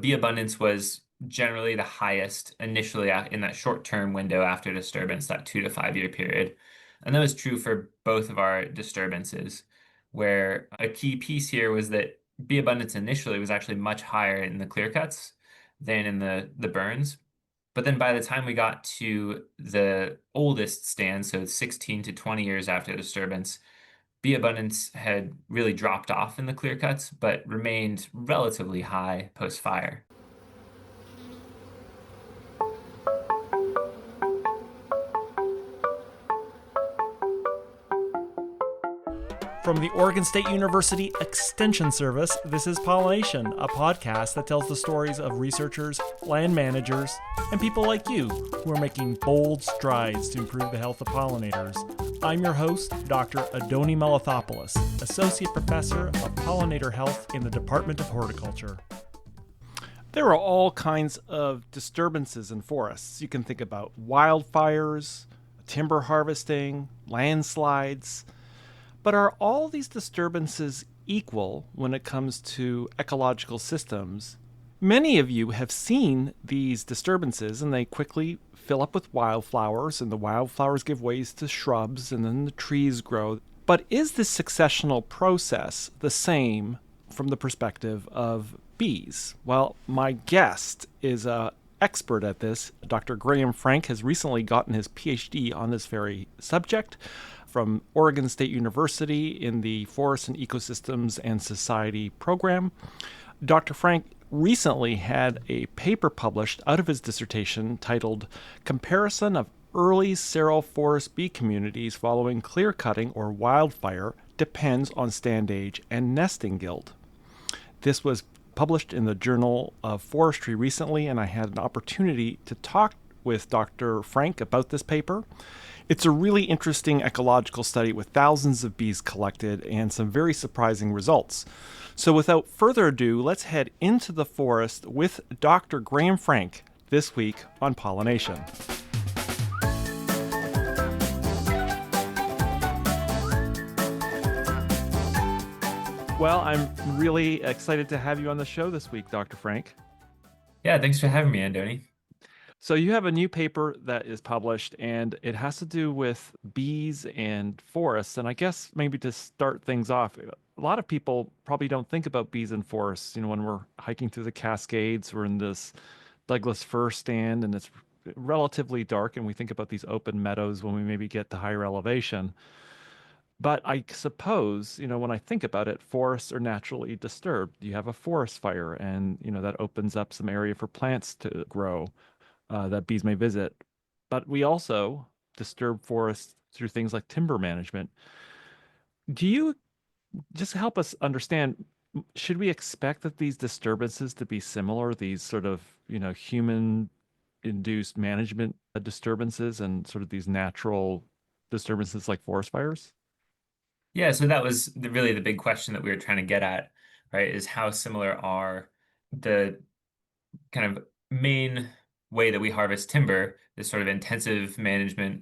Bee abundance was generally the highest initially in that short-term window after disturbance, that 2 to 5 year period. And that was true for both of our disturbances, where a key piece here was that bee abundance initially was actually much higher in the clear cuts than in the burns. But then by the time we got to the oldest stand, so 16 to 20 years after disturbance, bee abundance had really dropped off in the clear cuts, but remained relatively high post-fire. From the Oregon State University Extension Service, this is PolliNation, a podcast that tells the stories of researchers, land managers, and people like you who are making bold strides to improve the health of pollinators. I'm your host, Dr. Adoni Malathopoulos, Associate Professor of Pollinator Health in the Department of Horticulture. There are all kinds of disturbances in forests. You can think about wildfires, timber harvesting, landslides. But are all these disturbances equal when it comes to ecological systems? Many of you have seen these disturbances and they quickly fill up with wildflowers, and the wildflowers give ways to shrubs, and then the trees grow. But is this successional process the same from the perspective of bees? Well, my guest is an expert at this. Dr. Graham Frank has recently gotten his PhD on this very subject from Oregon State University in the Forests and Ecosystems and Society program. Dr. Frank recently had a paper published out of his dissertation titled Comparison of Early Seral Forest Bee Communities Following Clearcutting or Wildfire Depends on Stand Age and Nesting Guild. This was published in the Journal of Forestry recently, and I had an opportunity to talk with Dr. Frank about this paper. It's a really interesting ecological study with thousands of bees collected and some very surprising results. So without further ado, let's head into the forest with Dr. Graham Frank this week on PolliNation. Well, I'm really excited to have you on the show this week, Dr. Frank. Yeah, thanks for having me, Andoni. So you have a new paper that is published, and it has to do with bees and forests. And I guess maybe to start things off, a lot of people probably don't think about bees and forests. You know, when we're hiking through the Cascades, we're in this Douglas fir stand, and it's relatively dark, and we think about these open meadows when we maybe get to higher elevation. But I suppose, you know, when I think about it, forests are naturally disturbed. You have a forest fire, and, you know, that opens up some area for plants to grow that bees may visit. But we also disturb forests through things like timber management. Do you just help us understand, should we expect that these disturbances to be similar, these sort of, you know, human induced management disturbances and sort of these natural disturbances like forest fires? Yeah, so that was really the big question that we were trying to get at, right? Is how similar are the kind of main way that we harvest timber, this sort of intensive management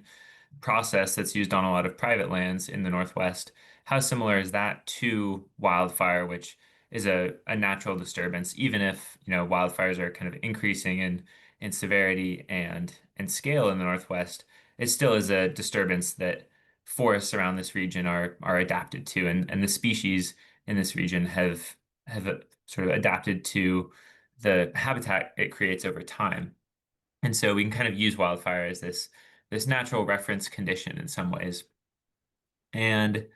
process that's used on a lot of private lands in the Northwest. How similar is that to wildfire, which is a natural disturbance, even if, you know, wildfires are kind of increasing in severity and scale in the Northwest, it still is a disturbance that forests around this region are adapted to, and the species in this region have sort of adapted to the habitat it creates over time. And so we can kind of use wildfire as this natural reference condition in some ways. And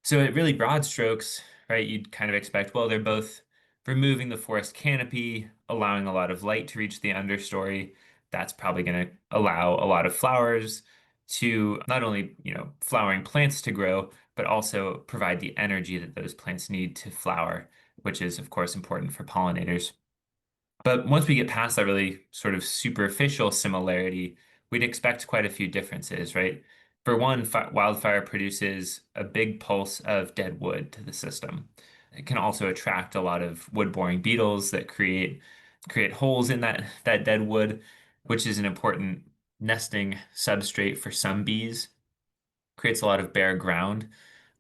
so at really broad strokes, right, you'd kind of expect, well, they're both removing the forest canopy, allowing a lot of light to reach the understory. That's probably going to allow a lot of flowers to not only, you know, flowering plants to grow, but also provide the energy that those plants need to flower, which is, of course, important for pollinators. But once we get past that really sort of superficial similarity, we'd expect quite a few differences, right? For one, wildfire produces a big pulse of dead wood to the system. It can also attract a lot of wood-boring beetles that create holes in that dead wood, which is an important nesting substrate for some bees. Creates a lot of bare ground,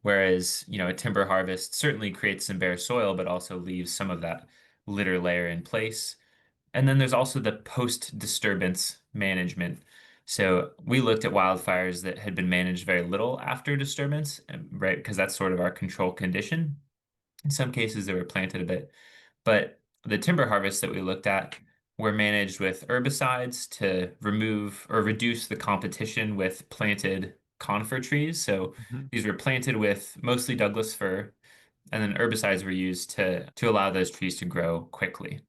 whereas, you know, a timber harvest certainly creates some bare soil, but also leaves some of that litter layer in place. And then there's also the post-disturbance management. So we looked at wildfires that had been managed very little after disturbance, right? Because that's sort of our control condition. In some cases, they were planted a bit, but the timber harvests that we looked at were managed with herbicides to remove or reduce the competition with planted conifer trees. So Mhm. these were planted with mostly Douglas fir, and then herbicides were used to allow those trees to grow quickly.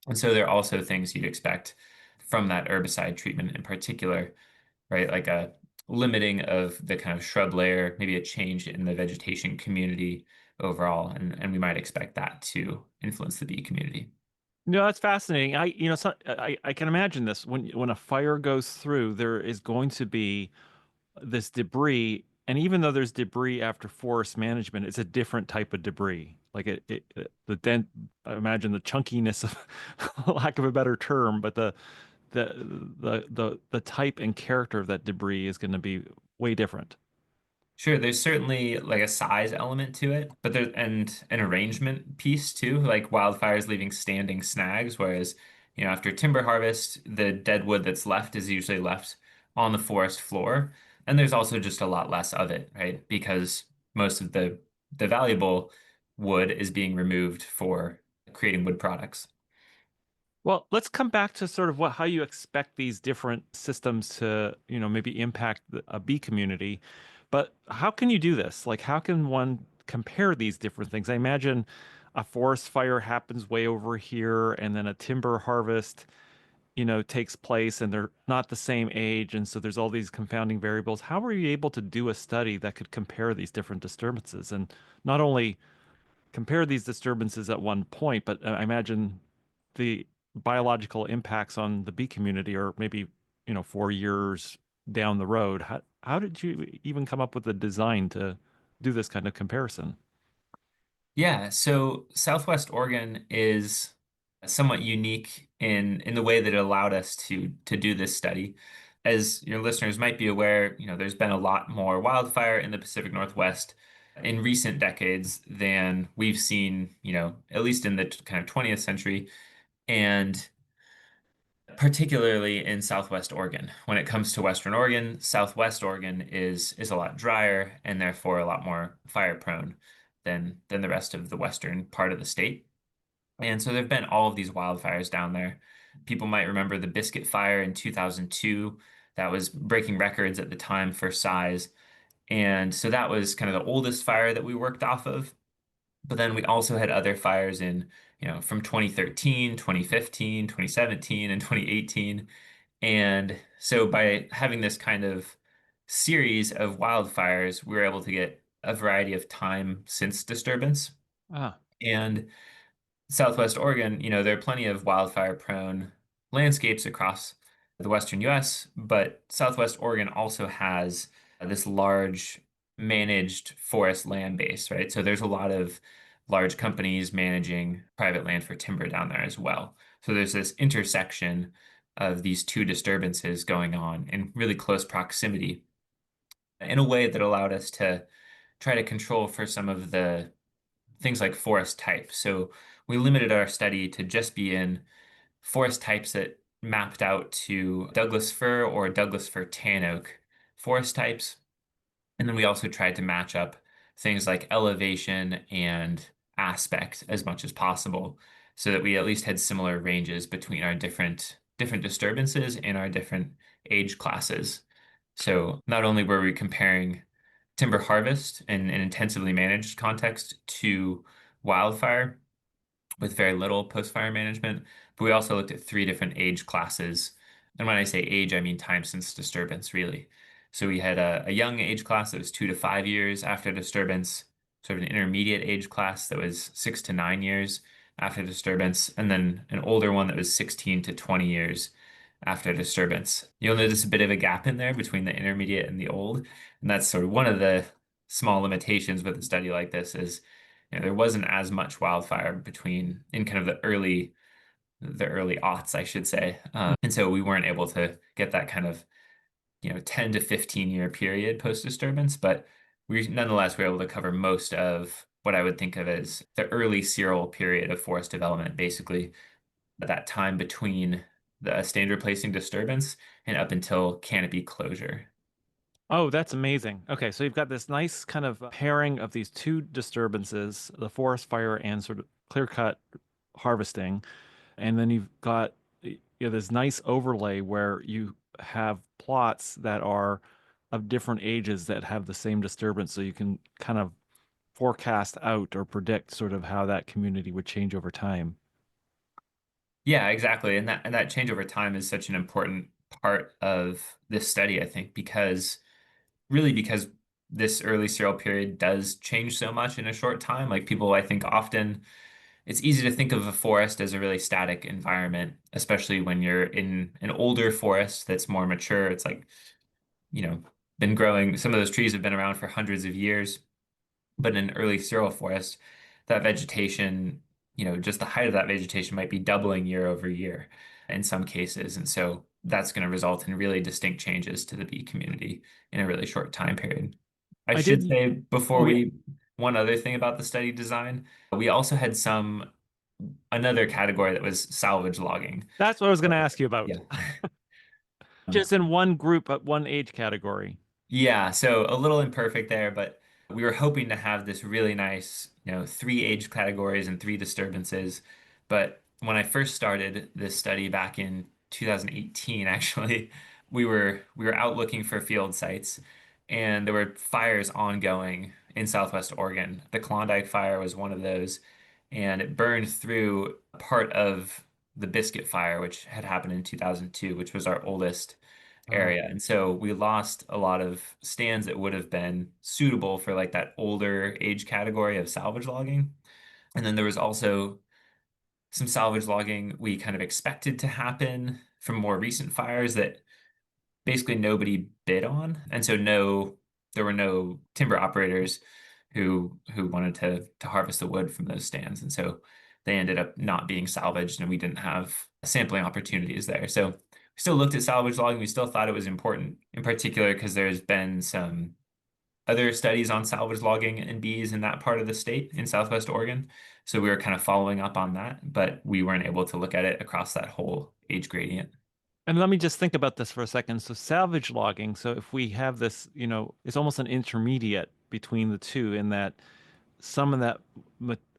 And so there are also things you'd expect from that herbicide treatment in particular, right? Like a limiting of the kind of shrub layer, maybe a change in the vegetation community overall. And we might expect that to influence the bee community. No, that's fascinating. I can imagine this when a fire goes through, there is going to be this debris, and even though there's debris after forest management, it's a different type of debris. Like the dent, I imagine the chunkiness of lack of a better term, but the the type and character of that debris is going to be way different. Sure, there's certainly like a size element to it, but there's and an arrangement piece too, like wildfires leaving standing snags, whereas, after timber harvest, the dead wood that's left is usually left on the forest floor. And there's also just a lot less of it, right? Because most of the valuable wood is being removed for creating wood products. Well, let's come back to sort of how you expect these different systems to, maybe impact a bee community. But how can you do this? Like, how can one compare these different things? I imagine a forest fire happens way over here, and then a timber harvest, takes place, and they're not the same age, and so there's all these confounding variables. How are you able to do a study that could compare these different disturbances and not only compare these disturbances at one point, but I imagine the biological impacts on the bee community are maybe, 4 years down the road. How did you even come up with the design to do this kind of comparison? Yeah, so Southwest Oregon is somewhat unique in the way that it allowed us to do this study. As your listeners might be aware, there's been a lot more wildfire in the Pacific Northwest in recent decades than we've seen, at least in the kind of 20th century, and particularly in Southwest Oregon. When it comes to Western Oregon, Southwest Oregon is a lot drier and therefore a lot more fire prone than the rest of the western part of the state. And so there've been all of these wildfires down there. People might remember the Biscuit Fire in 2002. That was breaking records at the time for size. And so that was kind of the oldest fire that we worked off of. But then we also had other fires in, from 2013, 2015, 2017, and 2018. And so by having this kind of series of wildfires, we were able to get a variety of time since disturbance. Ah, And Southwest Oregon, there are plenty of wildfire prone landscapes across the Western US, but Southwest Oregon also has this large managed forest land base, right? So there's a lot of large companies managing private land for timber down there as well. So there's this intersection of these two disturbances going on in really close proximity in a way that allowed us to try to control for some of the things like forest type. So we limited our study to just be in forest types that mapped out to Douglas fir or Douglas fir tan oak forest types. And then we also tried to match up things like elevation and aspect as much as possible so that we at least had similar ranges between our different disturbances and our different age classes. So not only were we comparing timber harvest in an intensively managed context to wildfire with very little post-fire management, but we also looked at three different age classes. And when I say age, I mean time since disturbance, really. So we had a young age class that was 2 to 5 years after disturbance, sort of an intermediate age class that was 6 to 9 years after disturbance, and then an older one that was 16 to 20 years after disturbance. You'll notice a bit of a gap in there between the intermediate and the old, and that's sort of one of the small limitations with a study like this is, there wasn't as much wildfire between in kind of the early aughts, I should say. And so we weren't able to get that kind of, 10 to 15 year period post disturbance, but we nonetheless were able to cover most of what I would think of as the early Seral period of forest development, basically that time between the stand replacing disturbance and up until canopy closure. Oh, that's amazing. Okay, so you've got this nice kind of pairing of these two disturbances, the forest fire and sort of clear cut harvesting. And then you've got this nice overlay where you have plots that are of different ages that have the same disturbance. So you can kind of forecast out or predict sort of how that community would change over time. Yeah, exactly. And that change over time is such an important part of this study, I think, because this early serial period does change so much in a short time. Like people, I think often it's easy to think of a forest as a really static environment, especially when you're in an older forest that's more mature. It's like, you know, been growing, some of those trees have been around for hundreds of years. But in an early cereal forest, that vegetation, just the height of that vegetation might be doubling year over year in some cases. And so that's going to result in really distinct changes to the bee community in a really short time period. I I should did. say before Oh, yeah. one other thing about the study design, we also had another category that was salvage logging. That's what I was going to ask you Yeah. about. Just in one group, one age category. Yeah, so a little imperfect there, but we were hoping to have this really nice, three age categories and three disturbances. But when I first started this study back in 2018, actually, we were out looking for field sites, and there were fires ongoing in Southwest Oregon. The Klondike fire was one of those, and it burned through part of the Biscuit fire, which had happened in 2002, which was our oldest Oh. area. And so we lost a lot of stands that would have been suitable for like that older age category of salvage logging. And then there was also some salvage logging we kind of expected to happen from more recent fires that basically nobody bid on. And so there were no timber operators who wanted to harvest the wood from those stands. And so they ended up not being salvaged and we didn't have sampling opportunities there. So we still looked at salvage logging. We still thought it was important, in particular because there's been some other studies on salvage logging and bees in that part of the state in Southwest Oregon. So we were kind of following up on that, but we weren't able to look at it across that whole age gradient. And let me just think about this for a second. So salvage logging, so if we have this, it's almost an intermediate between the two in that some of that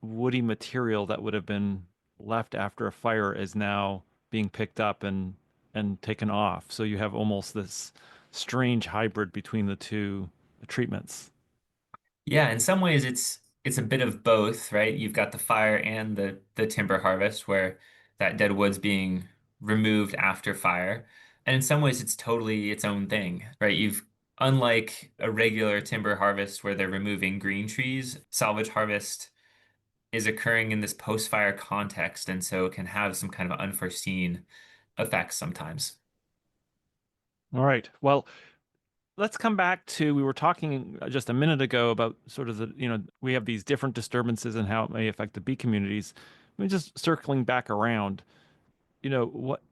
woody material that would have been left after a fire is now being picked up and taken off. So you have almost this strange hybrid between the two treatments. Yeah, in some ways it's a bit of both, right? You've got the fire and the timber harvest where that dead wood's being removed after fire. And in some ways it's totally its own thing, right? You've unlike a regular timber harvest where they're removing green trees, salvage harvest is occurring in this post-fire context and so it can have some kind of unforeseen effects sometimes. All right. Well, let's come back to we were talking just a minute ago about sort of we have these different disturbances and how it may affect the bee communities. I mean, just circling back around,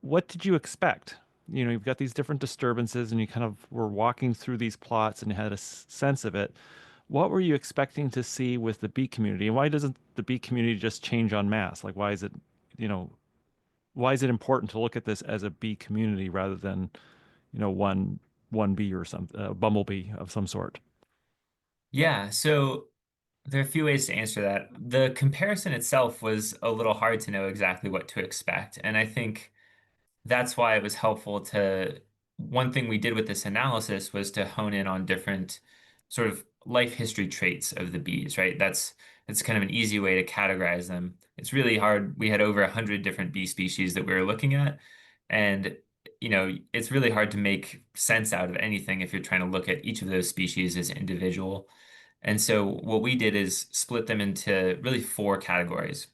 what did you expect? You've got these different disturbances and you kind of were walking through these plots and you had a sense of it. What were you expecting to see with the bee community? And why doesn't the bee community just change en masse? Like, you know, why is it important to look at this as a bee community rather than, one bee or some bumblebee of some sort? Yeah, so there are a few ways to answer that. The comparison itself was a little hard to know exactly what to expect. And I think that's why it was helpful to, one thing we did with this analysis was to hone in on different sort of life history traits of the bees, right? It's kind of an easy way to categorize them. It's really hard. We had over 100 different bee species that we were looking at. And, it's really hard to make sense out of anything if you're trying to look at each of those species as individual. And so what we did is split them into really four categories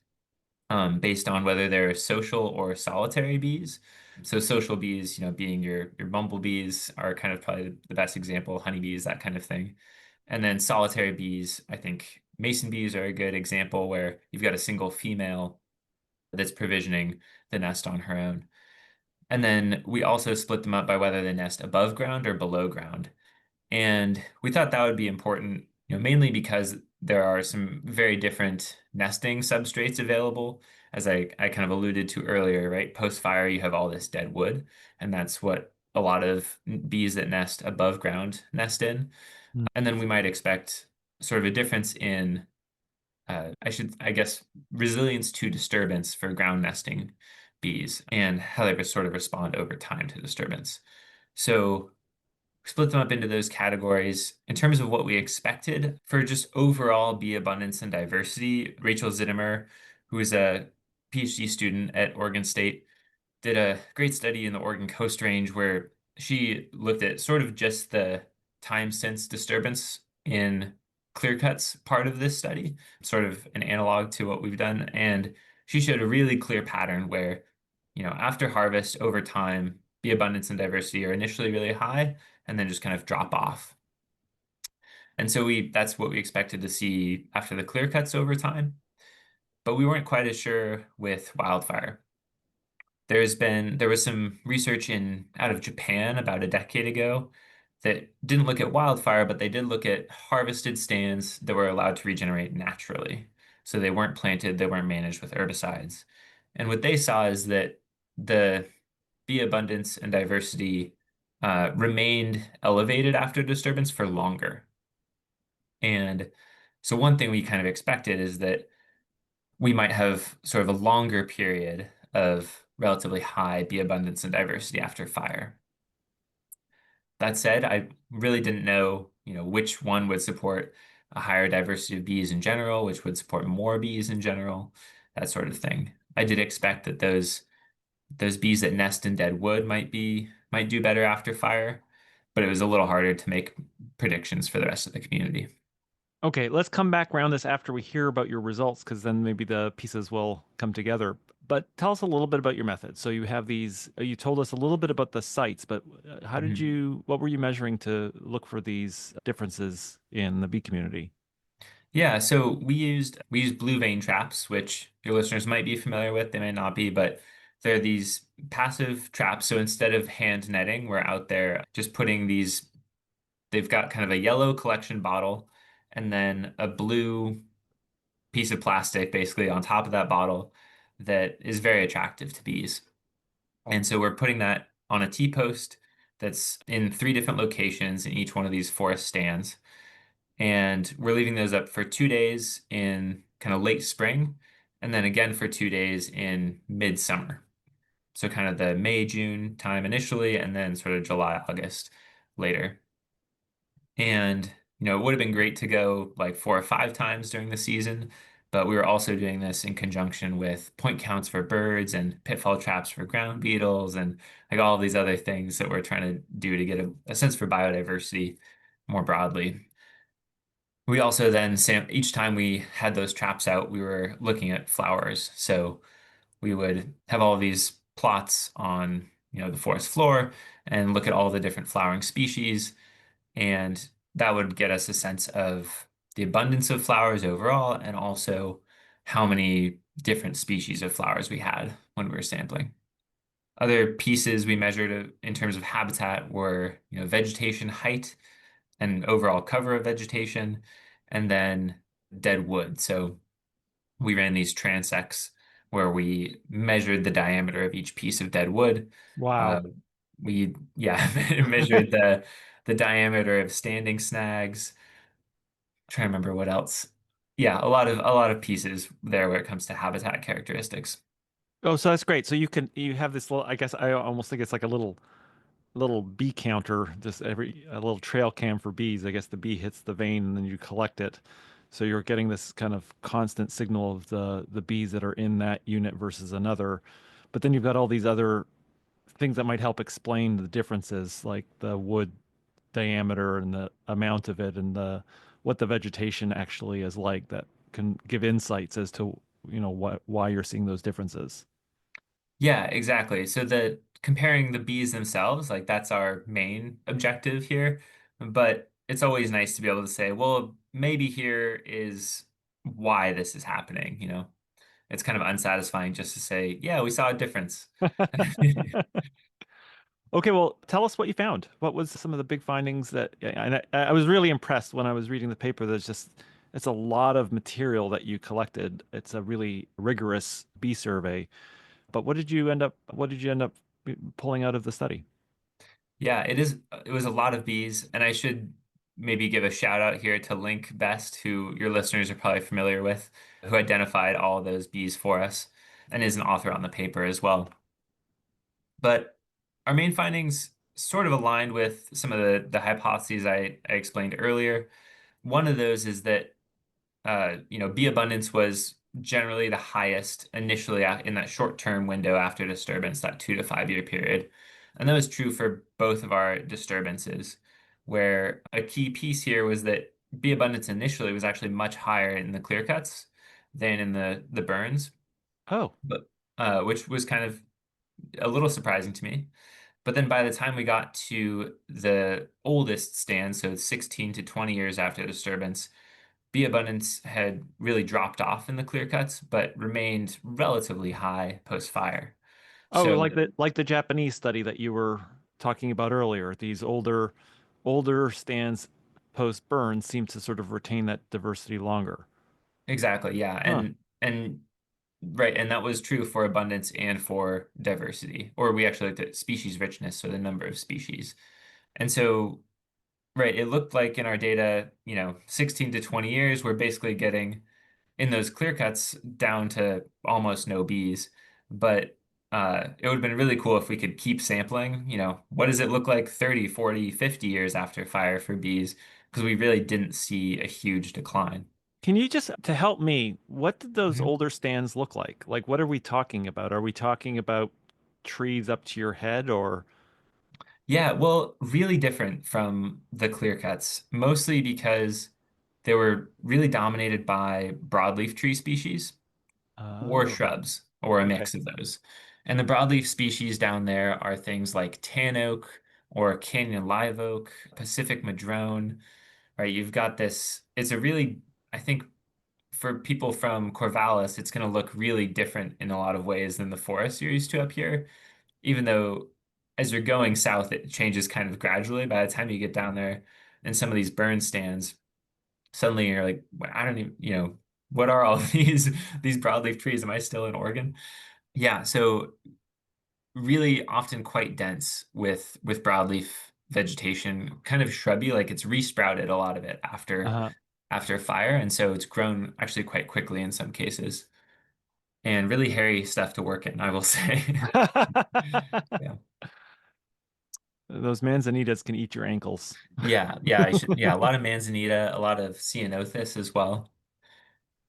based on whether they're social or solitary bees. So social bees, being your bumblebees are kind of probably the best example, honeybees, that kind of thing. And then solitary bees, I think mason bees are a good example where you've got a single female that's provisioning the nest on her own. And then we also split them up by whether they nest above ground or below ground. And we thought that would be important, mainly because there are some very different nesting substrates available. As I kind of alluded to earlier, right? Post fire, you have all this dead wood, and that's what a lot of bees that nest above ground nest in. Mm. And then we might expect sort of a difference in, I guess, resilience to disturbance for ground nesting bees and how they would sort of respond over time to disturbance. So split them up into those categories. In terms of what we expected for just overall bee abundance and diversity, Rachel Zittimer, who is a PhD student at Oregon State, did a great study in the Oregon Coast Range where she looked at sort of just the time since disturbance in clear cuts part of this study, sort of an analog to what we've done. And she showed a really clear pattern where, after harvest over time, bee abundance and diversity are initially really high and then just kind of drop off. And so that's what we expected to see after the clear cuts over time, but we weren't quite as sure with wildfire. There was some research in out of Japan about a decade ago that didn't look at wildfire, but they did look at harvested stands that were allowed to regenerate naturally. So they weren't planted, they weren't managed with herbicides. And what they saw is that the bee abundance and diversity remained elevated after disturbance for longer. And so one thing we kind of expected is that we might have sort of a longer period of relatively high bee abundance and diversity after fire. That said, I really didn't know, which one would support a higher diversity of bees in general, which would support more bees in general, that sort of thing. I did expect that those bees that nest in dead wood might do better after fire, but it was a little harder to make predictions for the rest of the community. Okay, let's come back around this after we hear about your results, because then maybe the pieces will come together. But tell us a little bit about your method. So you have these, you told us a little bit about the sites, but Mhm. what were you measuring to look for these differences in the bee community? Yeah, so we used blue vein traps, which your listeners might be familiar with, they might not be, but they're these passive traps. So instead of hand netting, we're out there just putting these, they've got kind of a yellow collection bottle and then a blue piece of plastic basically on top of that bottle that is very attractive to bees. And so we're putting that on a T-post that's in three different locations in each one of these forest stands. And we're leaving those up for 2 days in kind of late spring, and then again for 2 days in midsummer. So kind of the May, June time initially, and then sort of July, August later. And, it would have been great to go like 4 or 5 times during the season, but we were also doing this in conjunction with point counts for birds and pitfall traps for ground beetles and like all of these other things that we're trying to do to get a sense for biodiversity more broadly. We also then, each time we had those traps out, we were looking at flowers. So we would have all of these plots on, the forest floor and look at all the different flowering species. And that would get us a sense of the abundance of flowers overall and also how many different species of flowers we had when we were sampling. Other pieces we measured in terms of habitat were, vegetation height and overall cover of vegetation, and then dead wood. So we ran these transects where we measured the diameter of each piece of dead wood. Uh, Wow. yeah, measured the diameter of standing snags. Trying to remember what else. Yeah, a lot of pieces there where it comes to habitat characteristics. Oh, so that's great. So you have this little, I guess I almost think it's like a little bee counter, just a little trail cam for bees. I guess the bee hits the vein and then you collect it. So you're getting this kind of constant signal of the bees that are in that unit versus another. But then you've got all these other things that might help explain the differences, like the wood diameter and the amount of it and the what the vegetation actually is like that can give insights as to, why you're seeing those differences. Yeah, exactly. So the comparing the bees themselves, like that's our main objective here. But it's always nice to be able to say, well, maybe here is why this is happening. It's kind of unsatisfying just to say, yeah, we saw a difference. Okay, well, tell us what you found. What was some of the big findings that, and I was really impressed when I was reading the paper. There's just it's a lot of material that you collected. It's a really rigorous bee survey. But what did you end up pulling out of the study? Yeah, it is. It was a lot of bees, and I should maybe give a shout out here to Link Best, who your listeners are probably familiar with, who identified all of those bees for us and is an author on the paper as well. But our main findings sort of aligned with some of the hypotheses I explained earlier. One of those is that bee abundance was generally the highest initially in that short-term window after disturbance, that 2 to 5 year period. And that was true for both of our disturbances, where a key piece here was that bee abundance initially was actually much higher in the clear cuts than in the burns, Oh, but which was kind of a little surprising to me. But then by the time we got to the oldest stand, so 16 to 20 years after disturbance, bee abundance had really dropped off in the clear cuts, but remained relatively high post-fire. oh, So like the Japanese study that you were talking about earlier. These older stands post burn seem to sort of retain that diversity longer. exactly, yeah. Huh. And right, and that was true for abundance and for diversity. Or we actually looked at species richness, so the number of species. And so right, it looked like in our data, 16 to 20 years, we're basically getting in those clear cuts down to almost no bees. But it would have been really cool if we could keep sampling, what does it look like 30, 40, 50 years after fire for bees? Because we really didn't see a huge decline. Can you just, to help me, what did those Mhm. older stands look like? Like, what are we talking about? Are we talking about trees up to your head or? Yeah, well, really different from the clear cuts, mostly because they were really dominated by broadleaf tree species or Oh, shrubs or a okay. mix of those. And the broadleaf species down there are things like tan oak or canyon live oak, Pacific madrone, right? You've got this, it's a really, I think for people from Corvallis, it's going to look really different in a lot of ways than the forest you're used to up here, even though as you're going south, it changes kind of gradually. By the time you get down there in some of these burn stands, suddenly you're like, "Well, I don't even, what are all these broadleaf trees? Am I still in Oregon?" Yeah, so really often quite dense with broadleaf vegetation, kind of shrubby, like it's resprouted a lot of it Uh-huh. after fire, and so it's grown actually quite quickly in some cases, and really hairy stuff to work in, I will say. Yeah. Those manzanitas can eat your ankles. Yeah, yeah, I should, yeah, a lot of manzanita, a lot of ceanothus as well.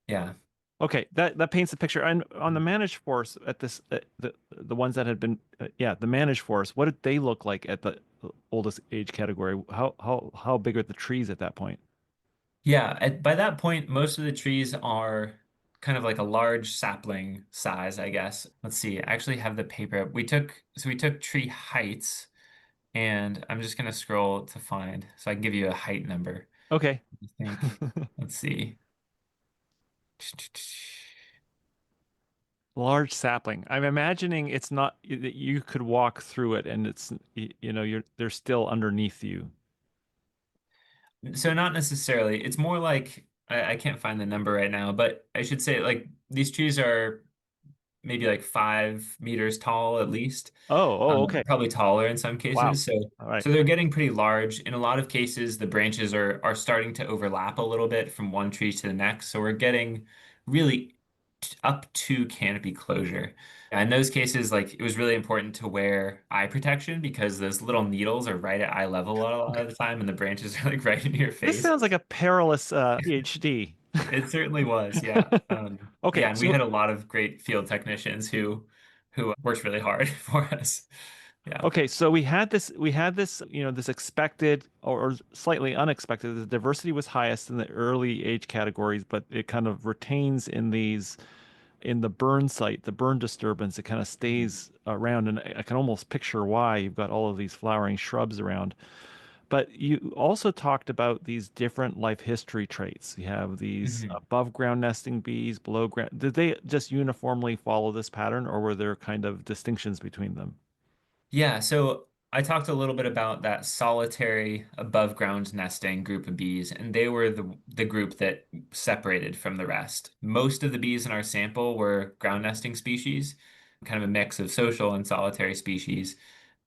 Yeah. Okay, that paints a picture. And on the managed force at this, the ones that had been, yeah, the managed force, what did they look like at the oldest age category? How big are the trees at that point? Yeah, by that point, most of the trees are kind of like a large sapling size, I guess. Let's see. I actually have the paper. We took tree heights, and I'm just gonna scroll to find so I can give you a height number. Okay. I think. Let's see. Large sapling. I'm imagining it's not that you could walk through it and it's you're they're still underneath you. So not necessarily. It's more like I can't find the number right now, but I should say like these trees are maybe like 5 meters tall at least, Oh, okay. probably taller in some Wow. cases. So All right. so they're getting pretty large. In a lot of cases, the branches are starting to overlap a little bit from one tree to the next. So we're getting really up to canopy closure. And in those cases, like it was really important to wear eye protection because those little needles are right at eye level a lot of the time, and the branches are like right into your This face. sounds like a perilous PhD. It certainly was, yeah. Okay, Yeah, and we so had a lot of great field technicians who worked really hard for us. Yeah. we had this, this expected or slightly unexpected. The diversity was highest in the early age categories, but it kind of retains in the burn site, the burn disturbance, it kind of Mhm. stays around. And I can almost picture why you've got all of these flowering shrubs around. But you also talked about these different life history traits. You have these Mhm. above ground nesting bees, below ground. Did they just uniformly follow this pattern, or were there kind of distinctions between them? Yeah, so I talked a little bit about that solitary above ground nesting group of bees, and they were the group that separated from the rest. Most of the bees in our sample were ground nesting species, kind of a mix of social and solitary species.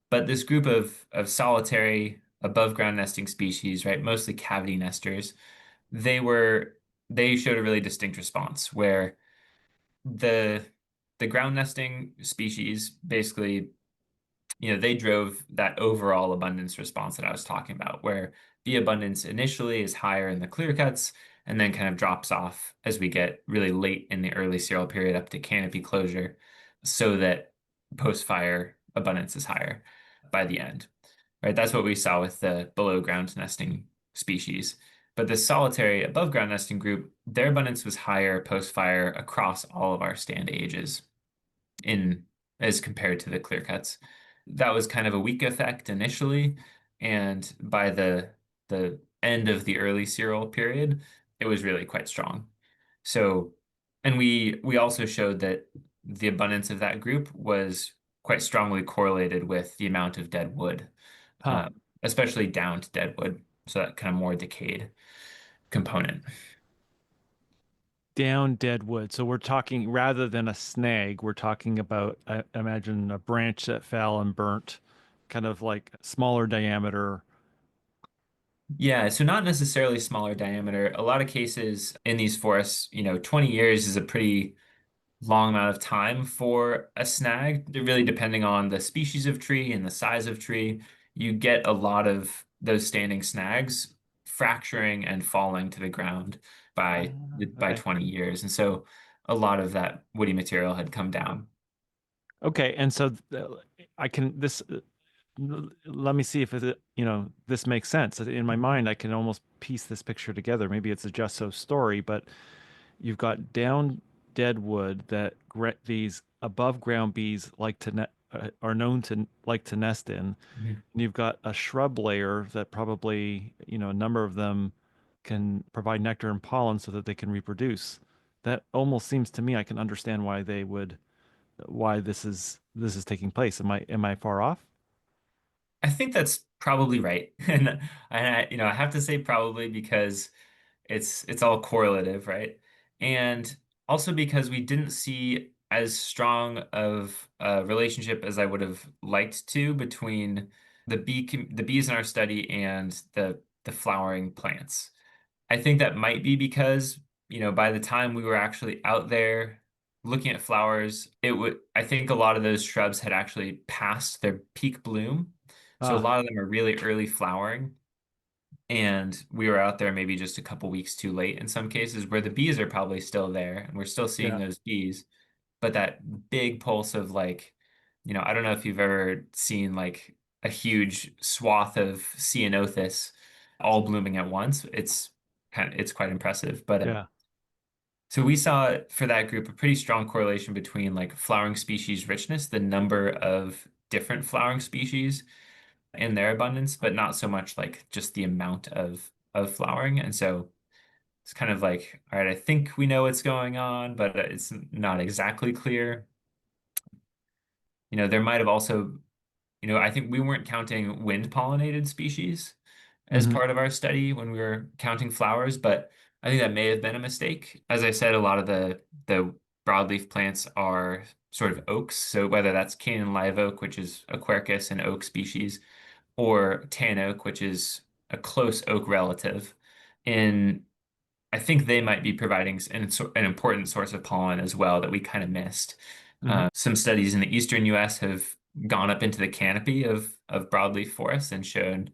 But this group of solitary above ground nesting species, right, mostly cavity nesters, they were they showed a really distinct response where the the ground nesting species basically, they drove that overall abundance response that I was talking about, where bee abundance initially is higher in the clear cuts and then kind of drops off as we get really late in the early Seral period up to canopy closure, so that post-fire abundance is higher by the end. Right? That's what we saw with the below ground nesting species. But the solitary above ground nesting group, their abundance was higher post-fire across all of our stand ages in as compared to the clear cuts. That was kind of a weak effect initially, and by the end of the early Seral period, it was really quite strong. So, and we also showed that the abundance of that group was quite strongly correlated with the amount of dead wood, Huh. especially down to dead wood, so that kind of more decayed component. Down dead wood. So we're talking rather than a snag, we're talking about, I imagine, a branch that fell and burnt, kind of like smaller diameter. Yeah, so not necessarily smaller diameter. A lot of cases in these forests, 20 years is a pretty long amount of time for a snag. Really depending on the species of tree and the size of tree, you get a lot of those standing snags fracturing and falling to the ground by by Okay. 20 years. And so a lot of that woody material had come down. Okay. And so I can this let me see if this makes sense. In my mind, I can almost piece this picture together. Maybe it's a just so story, but you've got down dead wood that these above ground bees are known to like to nest in. Mhm. And you've got a shrub layer that probably, a number of them can provide nectar and pollen so that they can reproduce. That almost seems to me I can understand why this is taking place. Am I far off? I think that's probably right. And I have to say probably because it's all correlative, right? And also because we didn't see as strong of a relationship as I would have liked to between the bees in our study and the flowering plants. I think that might be because, by the time we were actually out there looking at flowers, I think a lot of those shrubs had actually passed their peak bloom. So a Ah, lot of them are really early flowering. And we were out there maybe just a couple weeks too late in some cases, where the bees are probably still there and we're still seeing yeah, those bees. But that big pulse of like, I don't know if you've ever seen like a huge swath of ceanothus all blooming at once. It's quite impressive. But yeah. so we saw for that group a pretty strong correlation between like flowering species richness, the number of different flowering species in their abundance, but not so much like just the amount of flowering. And so it's kind of like, all right, I think we know what's going on, but it's not exactly clear. There might have also, I think we weren't counting wind pollinated species as Hmm. part of our study when we were counting flowers, but I think that may have been a mistake. As I said, a lot of the broadleaf plants are sort of oaks. So whether that's Canaan live oak, which is a Quercus and oak species, or tan oak, which is a close oak relative, in I think they might be providing an important source of pollen as well that we kind of missed. Hmm. Some studies in the eastern U.S. have gone up into the canopy of broadleaf forests and shown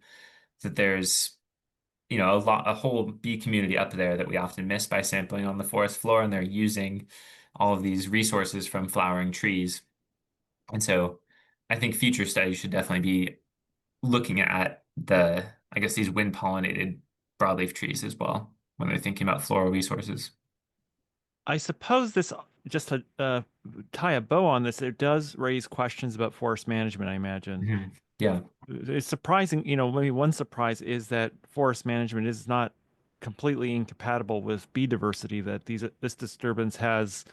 that there's a whole bee community up there that we often miss by sampling on the forest floor, and they're using all of these resources from flowering trees. And so I think future studies should definitely be looking at I guess, these wind pollinated broadleaf trees as well when they're thinking about floral resources. I suppose this, just to tie a bow on this, it does raise questions about forest management, I imagine. Mhm. Yeah. It's surprising, maybe one surprise is that forest management is not completely incompatible with bee diversity, that this disturbance has,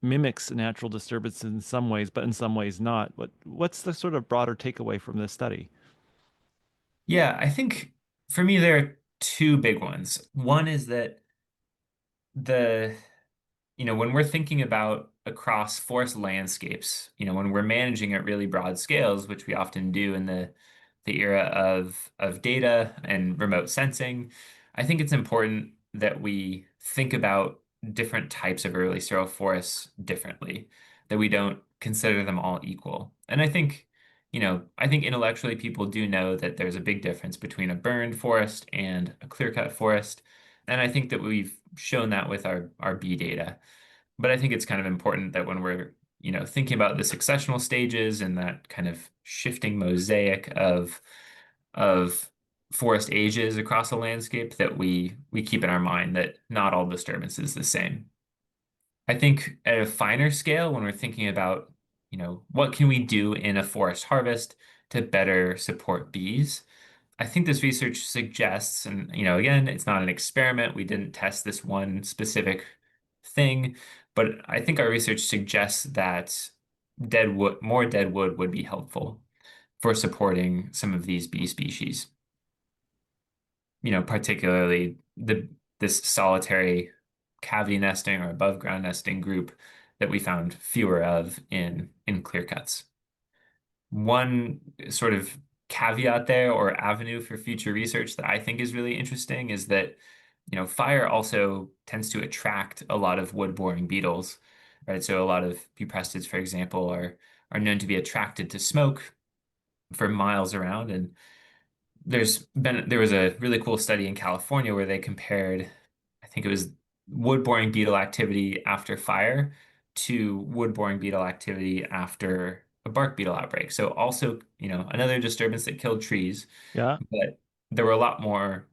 mimics natural disturbances in some ways, but in some ways not. What's the sort of broader takeaway from this study? Yeah, I think for me, there are two big ones. One is that the when we're thinking about across forest landscapes, when we're managing at really broad scales, which we often do in the era of data and remote sensing, I think it's important that we think about different types of early sterile forests differently, that we don't consider them all equal. And I think intellectually people do know that there's a big difference between a burned forest and a clear-cut forest. And I think that we've shown that with our bee data. But I think it's kind of important that when we're, thinking about the successional stages and that kind of shifting mosaic of forest ages across a landscape, that we keep in our mind that not all disturbance is the same. I think at a finer scale, when we're thinking about, what can we do in a forest harvest to better support bees? I think this research suggests, and again, it's not an experiment. We didn't test this one specific thing, but I think our research suggests that more dead wood would be helpful for supporting some of these bee species. Particularly this solitary cavity nesting or above ground nesting group that we found fewer of in clear cuts. One sort of caveat there or avenue for future research that I think is really interesting is that, fire also tends to attract a lot of wood-boring beetles, right? So a lot of buprestids, for example, are known to be attracted to smoke for miles around. And there was a really cool study in California where they compared, I think it was wood-boring beetle activity after fire to wood-boring beetle activity after a bark beetle outbreak. So also, another disturbance that killed trees, Yeah. but there was a lot more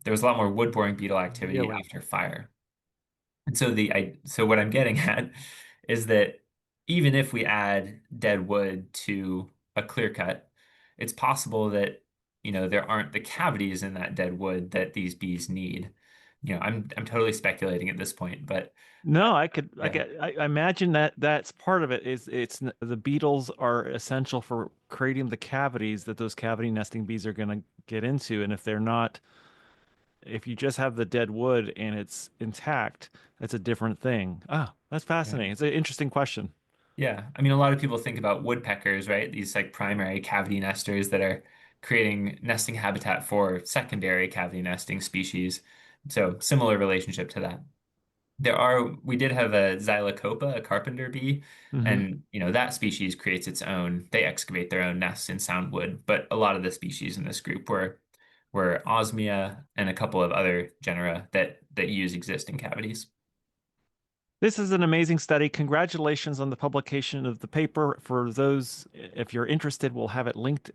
wood-boring beetle activity Really? after fire. And so what I'm getting at is that even if we add dead wood to a clear cut, it's possible that, there aren't the cavities in that dead wood that these bees need. I'm totally speculating at this point, but No, yeah, I imagine that that's part of it is the beetles are essential for creating the cavities that those cavity nesting bees are going to get into. And if they're not, if you just have the dead wood and it's intact, that's a different thing. Ah, that's right. fascinating. It's an interesting question. Yeah. I mean, a lot of people think about woodpeckers, right? These like primary cavity nesters that are creating nesting habitat for secondary cavity nesting species. So similar relationship to that. We did have a Xylocopa, a carpenter bee, Hmm. and that species creates its own, they excavate their own nests in sound wood, but a lot of the species in this group were Osmia and a couple of other genera that use existing cavities. This is an amazing study. Congratulations on the publication of the paper. For those, if you're interested, we'll have it linked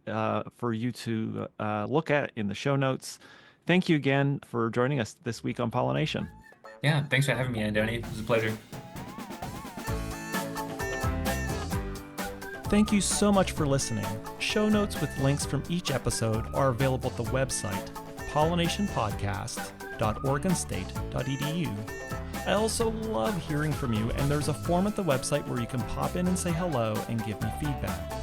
for you to look at in the show notes. Thank you again for joining us this week on PolliNation. Yeah, thanks for having me, Andoni. It was a pleasure. Thank you so much for listening. Show notes with links from each episode are available at the website pollinationpodcast.oregonstate.edu. I also love hearing from you, and there's a form at the website where you can pop in and say hello and give me feedback.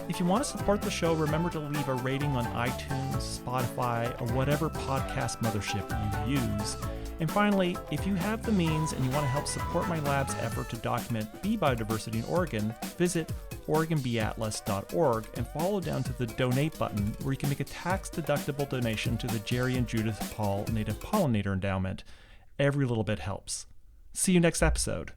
If you want to support the show, remember to leave a rating on iTunes, Spotify, or whatever podcast mothership you use. And finally, if you have the means and you want to help support my lab's effort to document bee biodiversity in Oregon, visit OregonBeeAtlas.org and follow down to the donate button where you can make a tax-deductible donation to the Jerry and Judith Paul Native Pollinator Endowment. Every little bit helps. See you next episode.